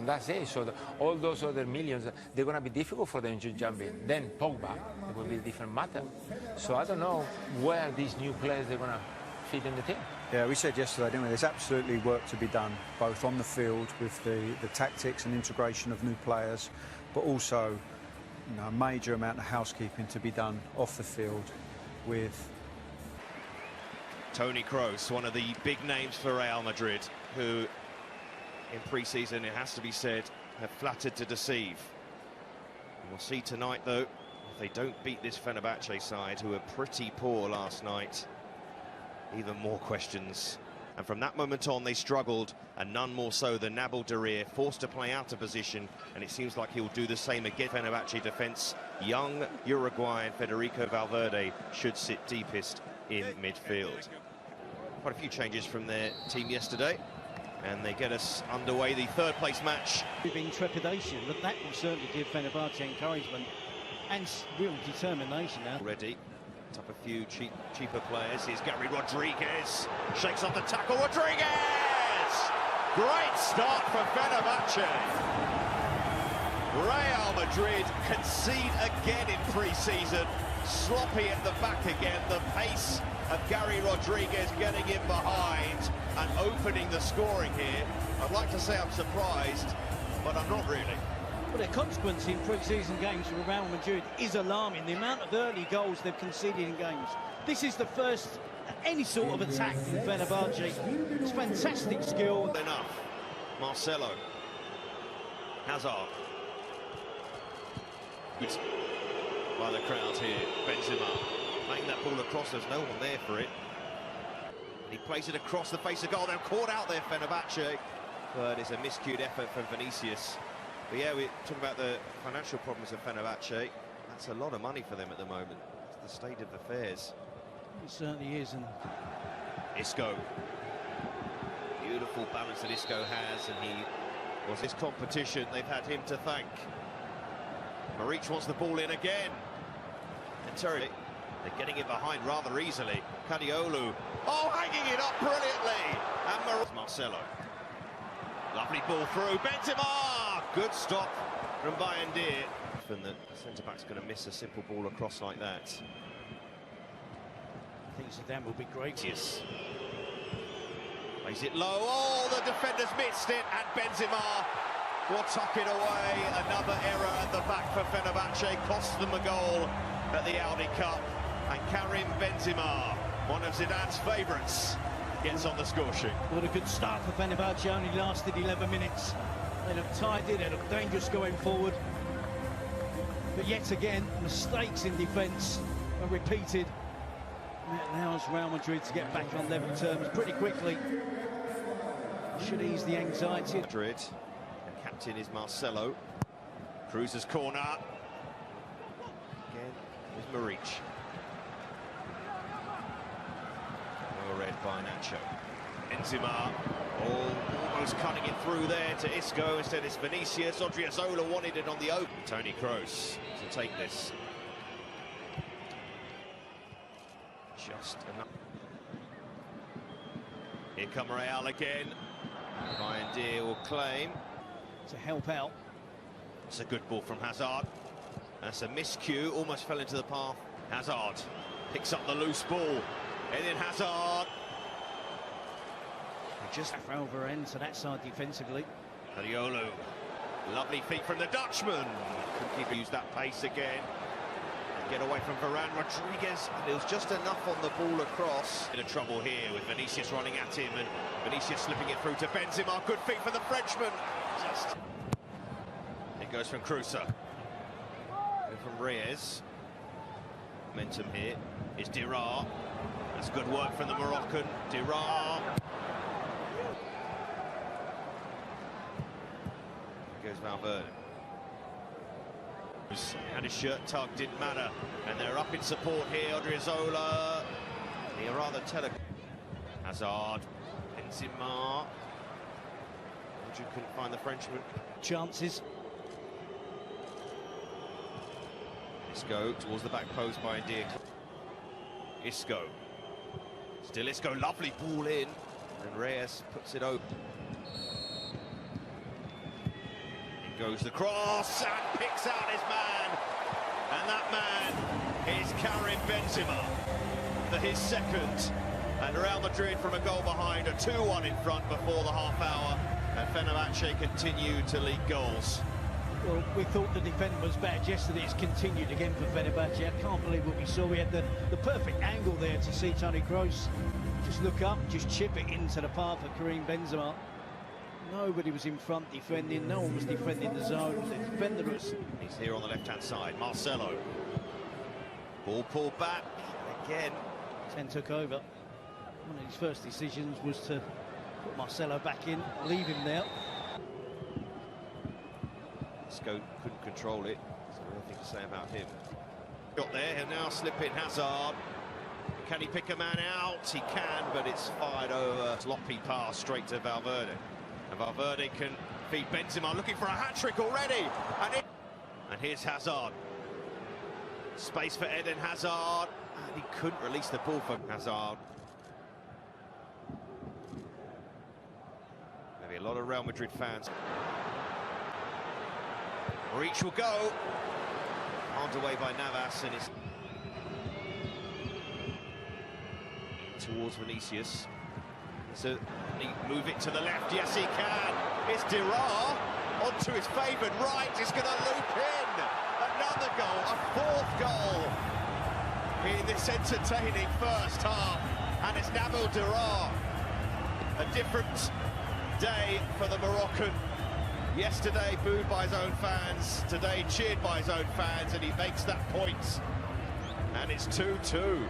and that's it. So all those other millions, they're going to be difficult for them to jump in. Then Pogba, it will be a different matter. So I don't know where these new players they're going to fit in the team. Yeah, we said yesterday, didn't we? There's absolutely work to be done, both on the field with the tactics and integration of new players, but also, you know, a major amount of housekeeping to be done off the field with Toni Kroos, one of the big names for Real Madrid, who in pre-season, it has to be said, have flattered to deceive. And we'll see tonight, though, if they don't beat this Fenebahcce side, who were pretty poor last night. Even more questions. And from that moment on, they struggled, and none more so than Nabil Darir, forced to play out of position, and it seems like he'll do the same again. Fenebahcce defence, young Uruguayan Federico Valverde should sit deepest in midfield. Quite a few changes from their team yesterday, and they get us underway the third-place match. Giving trepidation, but that will certainly give Fenebahcce encouragement and real determination now. Already. Up a few cheaper players. Here's Gary Rodriguez, shakes off the tackle. Rodriguez! Great start for Fenebahcce. Real Madrid concede again in pre-season. Sloppy at the back again. The pace of Gary Rodriguez getting in behind and opening the scoring here. I'd like to say I'm surprised, but I'm not really. Well, the consequence in pre-season games for Real Madrid is alarming. The amount of early goals they've conceded in games. This is the first any sort of attack from Fenebahcce. It's fantastic skill. Enough. Marcelo. Hazard. Good by the crowd here. Benzema playing that ball across. There's no one there for it. He plays it across the face of goal. They're caught out there, Fenebahcce. But it's a miscued effort from Vinicius. But yeah, we talk about the financial problems of Fenebahcce. That's a lot of money for them at the moment. It's the state of affairs. It certainly is. And Isco. Beautiful balance that Isco has, and he was this competition. They've had him to thank. Maric wants the ball in again. And Terry, they're getting it behind rather easily. Kadiolu. Oh, hanging it up brilliantly. And Marcelo. Lovely ball through. Benzema! Good stop from Bayendir. And the centre-back's going to miss a simple ball across like that. I think Zidane will be great. Yes. Plays it low. Oh, the defenders missed it. And Benzema will tuck it away. Another error at the back for Fenebahcce. Cost them a goal at the Audi Cup. And Karim Benzema, one of Zidane's favourites, gets on the score sheet. What a good start for Fenebahcce. Only lasted 11 minutes. They look tidy, they look dangerous going forward. But yet again, mistakes in defence are repeated. And it allows Real Madrid to get back on level terms pretty quickly. Should ease the anxiety. Madrid, and captain is Marcelo. Cruz's corner. Again, is Maric. Well read by Nacho. Benzema. Almost cutting it through there to Isco. Instead it's Vinicius. Odriozola wanted it on the open. Toni Kroos to take this. Just enough. Here come Real again. Bayendir will claim. To help out. It's a good ball from Hazard. That's a miscue. Almost fell into the path. Hazard picks up the loose ball. And then Hazard. Just over end to that side defensively. Kadiolu. Lovely feet from the Dutchman. Couldn't keep use that pace again. And get away from Varane. Rodriguez. And it was just enough on the ball across. In trouble here with Vinicius running at him. And Vinicius slipping it through to Benzema. Good feet from the Frenchman. Just. It goes from Cruza. And from Reyes. Momentum here is Dirar. That's good work from the Moroccan. Dirar. Goes Valverde. Had his shirt tugged, didn't matter. And they're up in support here. Odriozola. He rather Hazard. Benzema. Andrew couldn't find the Frenchman. Chances. Isco towards the back post by India. Isco. Still Isco. Lovely ball in. And Reyes puts it open. Goes the cross and picks out his man. And that man is Karim Benzema for his second. And Real Madrid from a goal behind, a 2-1 in front before the half hour. And Fenerbahcce continue to lead goals. Well, we thought the defending was bad yesterday. It's continued again for Fenerbahcce. I can't believe what we saw. We had the perfect angle there to see Toni Kroos just look up, just chip it into the path of Karim Benzema. Nobody was in front defending. No one was defending the zone. The defender was... He's here on the left-hand side. Marcelo. Ball pulled back again. Ten took over. One of his first decisions was to put Marcelo back in, leave him there. Scope couldn't control it. So nothing to say about him. Got there, and now slip in Hazard. Can he pick a man out? He can, but it's fired over. Sloppy pass straight to Valverde. And Valverde can feed Benzema, looking for a hat-trick already. And here's Hazard. Space for Eden Hazard. And he couldn't release the ball for Hazard. Maybe a lot of Real Madrid fans. Reach will go. Armed away by Navas, and it's towards Vinicius. So he move it to the left. Yes, he can. It's Real onto his favoured right. It's going to loop in. Another goal, a fourth goal in this entertaining first half. And it's Real. A different day for the Moroccan. Yesterday booed by his own fans, today cheered by his own fans, and he makes that point. And it's 2-2.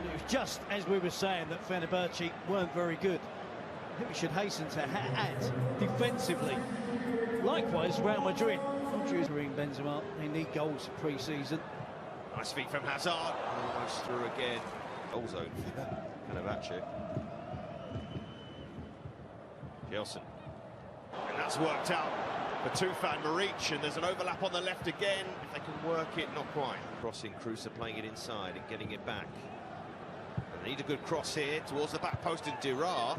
It was just as we were saying that Fenerbahcce weren't very good. I think we should hasten to add defensively. Likewise, Real Madrid. Karim Benzema, they need goals pre-season. Nice feet from Hazard. Almost through again. Goal zone for Fenerbahcce. Gelson. And that's worked out for Tufan Maric, and there's an overlap on the left again. If they can work it, not quite. Crossing, Kroos playing it inside and getting it back. They need a good cross here towards the back post in Real.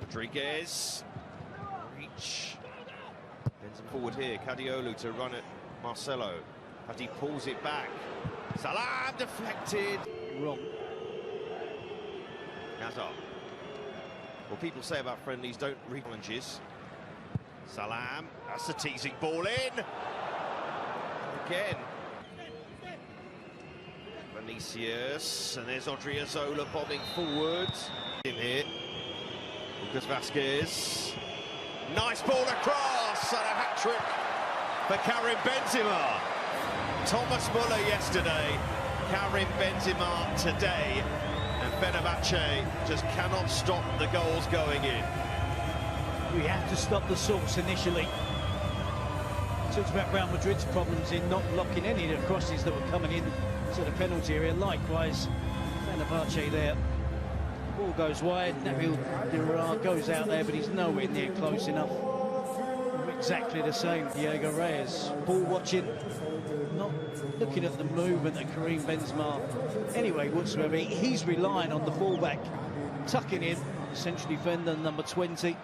Rodriguez. Reach. Benzema forward here. Cadiolu to run at Marcelo. But he pulls it back. Salam deflected. Wrong. Hazard. Well, people say about friendlies don't read challenges. Salam. That's a teasing ball in. Again. Vinicius, and there's Odriozola bombing forward. In here, Lucas Vazquez. Nice ball across, and a hat-trick for Karim Benzema. Thomas Muller yesterday, Karim Benzema today, and Fenerbahcce just cannot stop the goals going in. We have to stop the source initially. Talked about Real Madrid's problems in not blocking any of the crosses that were coming in to the penalty area. Likewise, Fenerbahcce there. Ball goes wide. Real goes out there, but he's nowhere near close enough. Exactly the same. Diego Reyes, ball watching, not looking at the movement of Karim Benzema. Anyway, whatsoever, he's relying on the fullback, tucking in, central defender number 20.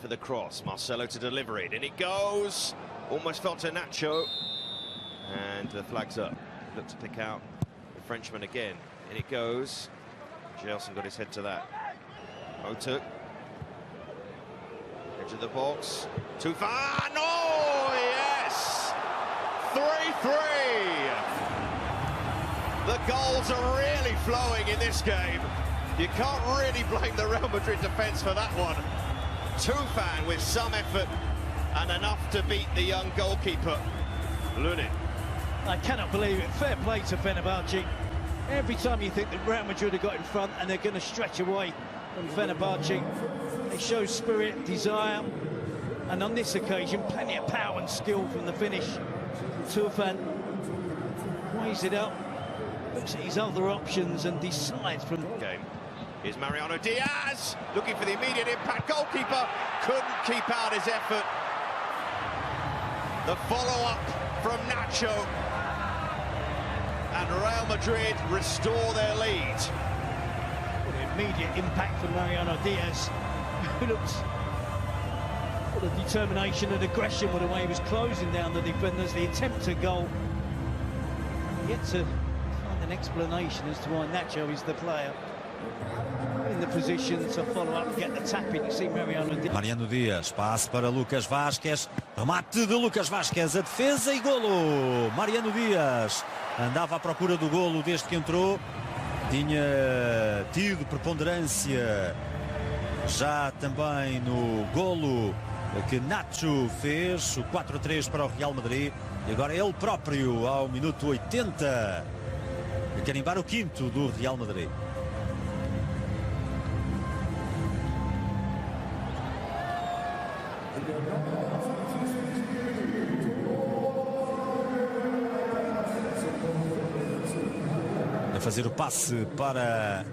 For the cross, Marcelo to deliver it, and it goes. Almost fell to Nacho. And the flag's up. Look to pick out the Frenchman again. And it goes. Gelson got his head to that. Otuk. Edge of the box. Tufan. Oh, yes! 3-3. The goals are really flowing in this game. You can't really blame the Real Madrid defence for that one. Tufan with some effort and enough to beat the young goalkeeper, Lunin. I cannot believe it. Fair play to Fenerbahcce. Every time you think that Real Madrid have got in front and they're going to stretch away from Fenerbahcce, they show spirit, desire, and on this occasion, plenty of power and skill from the finish. Tufan weighs it up, looks at his other options and decides from the game. Here's Mariano Diaz, looking for the immediate impact. Goalkeeper couldn't keep out his effort. The follow-up from Nacho. And Real Madrid restore their lead. What an immediate impact from Mariano Diaz, who looks The determination and aggression with the way he was closing down the defenders, the attempt to goal. Yet to find an explanation as to why Nacho is the player in the position to follow up and get the tap in. You see Mariano Dias, passe para Lucas Vázquez, remate de Lucas Vázquez, a defesa e golo. Mariano Dias andava à procura do golo desde que entrou, tinha tido preponderância já também no golo que Nacho fez, o 4-3 para o Real Madrid, e agora ele próprio ao minuto 80 a carimbar o quinto do Real Madrid. A fazer o passe para